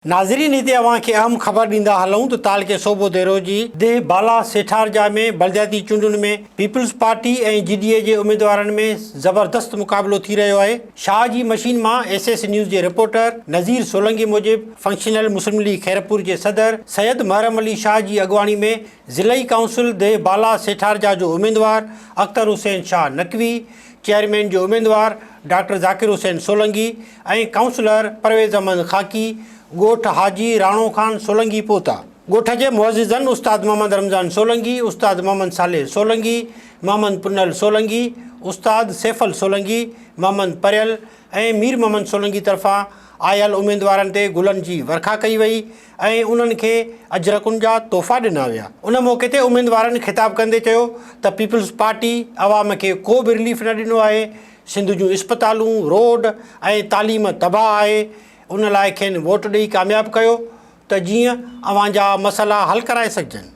नाज़रीन हिते अव्हांखे अहम ख़बर ॾींदा हलूं त ताल के सोबो देरोजी देह बाला सेठारजा में बलदियाती चूंडुनि में पीपल्स पार्टी ऐं जीडीए जे उम्मीदवारनि में ज़बरदस्त मुक़ाबिलो थी रहियो आहे। शाह जी मशीन मां एसएस न्यूज़ जे रिपोर्टर नज़ीर सोलंकी मूजिबि फंक्शनल मुस्लिम लीग खैरपुर जे सदर सैयद महरम अली शाह जी अॻुवाणी में ज़िलई काउंसिल देह बाला सेठारजा जो उम्मीदवार अख्तर हुसैन शाह नकवी, चेयरमैन जो उम्मीदवार डॉक्टर ज़ाकिर हुसैन सोलंकी ऐं काउंसलर परवेज़ अहमद खाकी ॻोठ हाजी राणो खान सोलंकी पहुता। ॻोठ जे मुअज़्ज़िज़नि उस्ताद मोहम्मद रमज़ान सोलंकी, उस्ताद मोहम्मद सालेह सोलंकी, मोहम्मद पुनल सोलंकी, उस्ताद सैफल सोलंकी, मोहम्मद परियल ऐं मीर मोहम्मद सोलंकी तरफ़ां आयल उम्मीदवारनि ते गुलनि जी वर्खा कई वई ऐं उन्हनि खे अजरकुनि जा तोहफ़ा ॾिना विया। उन मौक़े ते उम्मीदवारनि ख़िताब कंदे चयो त पीपल्स पार्टी अवाम खे को बि रिलीफ न ॾिनो आहे। सिंध जूं इस्पतालूं, रोड ऐं तालीम तबाह आहे। उन लाइ खेनि वोट ॾेई कामयाबु कयो त जीअं अव्हां जा मसइला हल कराए सघजनि।